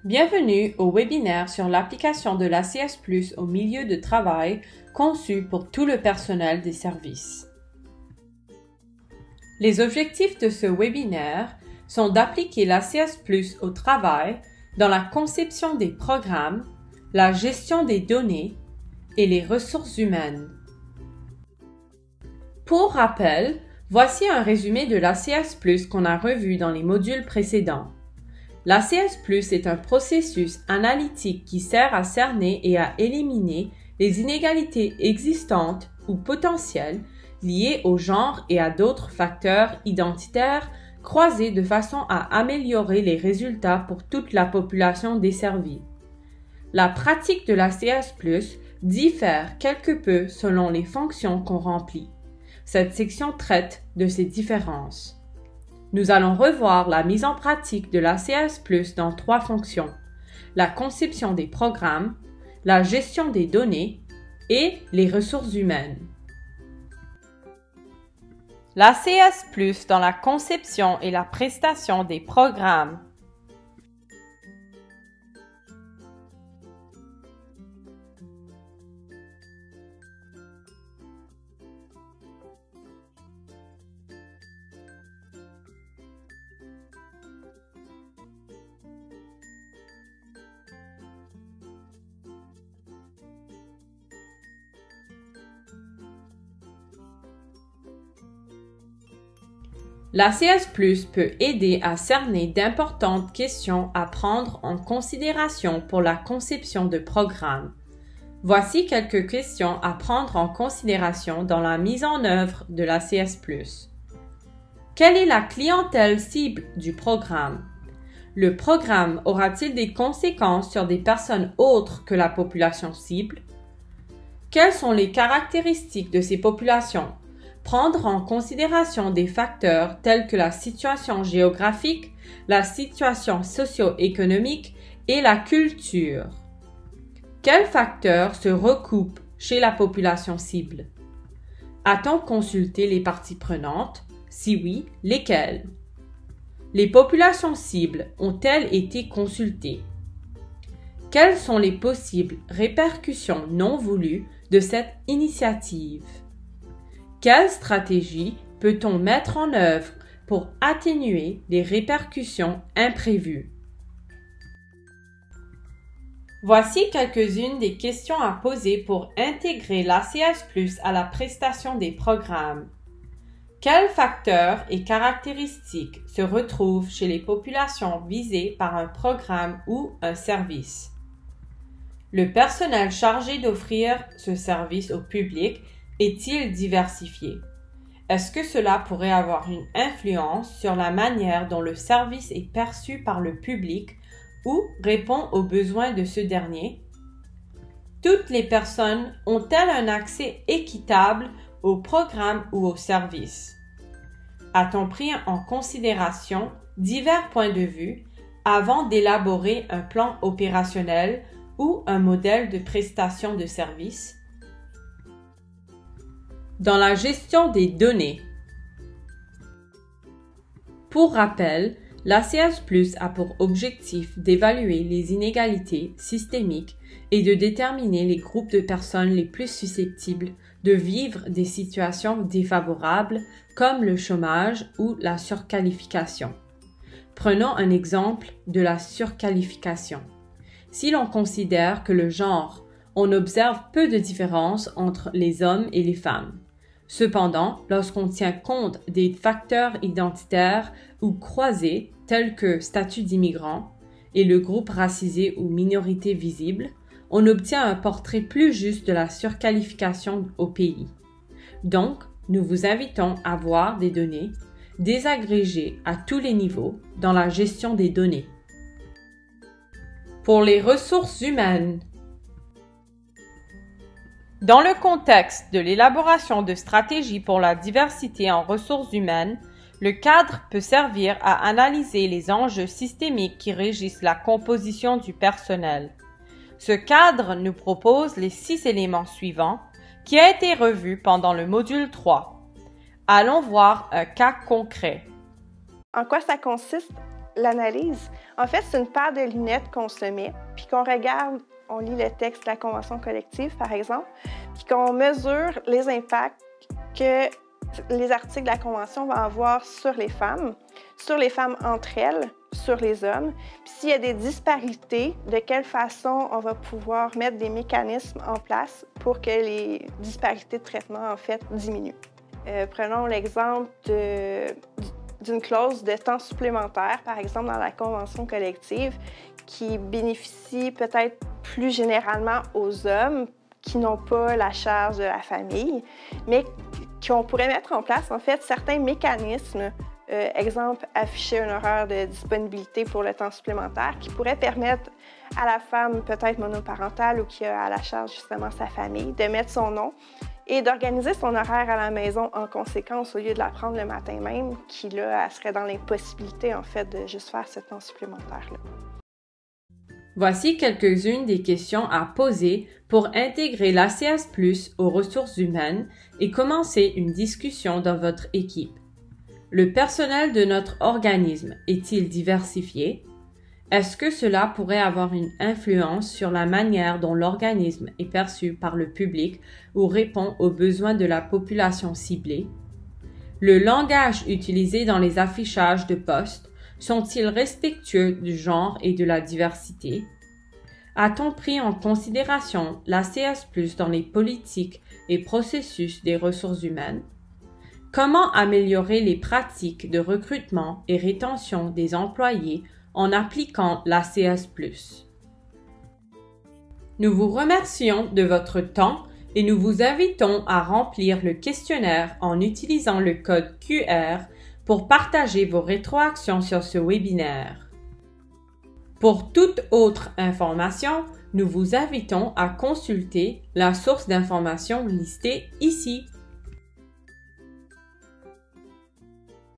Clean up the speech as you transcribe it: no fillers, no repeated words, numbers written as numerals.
Bienvenue au webinaire sur l'application de l'ACS Plus au milieu de travail conçu pour tout le personnel des services. Les objectifs de ce webinaire sont d'appliquer l'ACS Plus au travail dans la conception des programmes, la gestion des données et les ressources humaines. Pour rappel, voici un résumé de l'ACS Plus qu'on a revu dans les modules précédents. L'ACS Plus est un processus analytique qui sert à cerner et à éliminer les inégalités existantes ou potentielles liées au genre et à d'autres facteurs identitaires croisés de façon à améliorer les résultats pour toute la population desservie. La pratique de l'ACS Plus diffère quelque peu selon les fonctions qu'on remplit. Cette section traite de ces différences. Nous allons revoir la mise en pratique de l'ACS Plus dans 3 fonctions: la conception des programmes, la gestion des données et les ressources humaines. L'ACS Plus dans la conception et la prestation des programmes. L'ACS Plus peut aider à cerner d'importantes questions à prendre en considération pour la conception de programmes. Voici quelques questions à prendre en considération dans la mise en œuvre de l'ACS Plus. Quelle est la clientèle cible du programme? Le programme aura-t-il des conséquences sur des personnes autres que la population cible? Quelles sont les caractéristiques de ces populations? Prendre en considération des facteurs tels que la situation géographique, la situation socio-économique et la culture. Quels facteurs se recoupent chez la population cible? A-t-on consulté les parties prenantes? Si oui, lesquelles? Les populations cibles ont-elles été consultées? Quelles sont les possibles répercussions non voulues de cette initiative? Quelle stratégie peut-on mettre en œuvre pour atténuer les répercussions imprévues? Voici quelques-unes des questions à poser pour intégrer l'ACS Plus à la prestation des programmes. Quels facteurs et caractéristiques se retrouvent chez les populations visées par un programme ou un service? Le personnel chargé d'offrir ce service au public est-il diversifié? Est-ce que cela pourrait avoir une influence sur la manière dont le service est perçu par le public ou répond aux besoins de ce dernier? Toutes les personnes ont-elles un accès équitable au programme ou au service? A-t-on pris en considération divers points de vue avant d'élaborer un plan opérationnel ou un modèle de prestation de service? Dans la gestion des données. Pour rappel, l'ACS Plus a pour objectif d'évaluer les inégalités systémiques et de déterminer les groupes de personnes les plus susceptibles de vivre des situations défavorables comme le chômage ou la surqualification. Prenons un exemple de la surqualification. Si l'on considère que le genre, on observe peu de différences entre les hommes et les femmes. Cependant, lorsqu'on tient compte des facteurs identitaires ou croisés tels que statut d'immigrant et le groupe racisé ou minorité visible, on obtient un portrait plus juste de la surqualification au pays. Donc, nous vous invitons à voir des données désagrégées à tous les niveaux dans la gestion des données. Pour les ressources humaines. Dans le contexte de l'élaboration de stratégies pour la diversité en ressources humaines, le cadre peut servir à analyser les enjeux systémiques qui régissent la composition du personnel. Ce cadre nous propose les 6 éléments suivants qui a été revu pendant le module 3. Allons voir un cas concret. En quoi ça consiste l'analyse, en fait, c'est une paire de lunettes qu'on se met, puis qu'on regarde, on lit le texte de la convention collective, par exemple, puis qu'on mesure les impacts que les articles de la convention vont avoir sur les femmes entre elles, sur les hommes. Puis s'il y a des disparités, de quelle façon on va pouvoir mettre des mécanismes en place pour que les disparités de traitement, en fait, diminuent. Prenons l'exemple d'une clause de temps supplémentaire, par exemple dans la convention collective, qui bénéficie peut-être plus généralement aux hommes qui n'ont pas la charge de la famille, mais qu'on pourrait mettre en place, en fait, certains mécanismes, exemple, afficher un horaire de disponibilité pour le temps supplémentaire, qui pourrait permettre à la femme, peut-être monoparentale ou qui a à la charge justement sa famille, de mettre son nom et d'organiser son horaire à la maison en conséquence, au lieu de la prendre le matin même, qui, là, elle serait dans l'impossibilité, en fait, de juste faire ce temps supplémentaire-là. Voici quelques-unes des questions à poser pour intégrer l'ACS+ aux ressources humaines et commencer une discussion dans votre équipe. Le personnel de notre organisme est-il diversifié? Est-ce que cela pourrait avoir une influence sur la manière dont l'organisme est perçu par le public ou répond aux besoins de la population ciblée? Le langage utilisé dans les affichages de postes sont-ils respectueux du genre et de la diversité? A-t-on pris en considération l'ACS+ dans les politiques et processus des ressources humaines? Comment améliorer les pratiques de recrutement et rétention des employés en appliquant l'ACS+? Nous vous remercions de votre temps et nous vous invitons à remplir le questionnaire en utilisant le code QR pour partager vos rétroactions sur ce webinaire. Pour toute autre information, nous vous invitons à consulter la source d'information listée ici.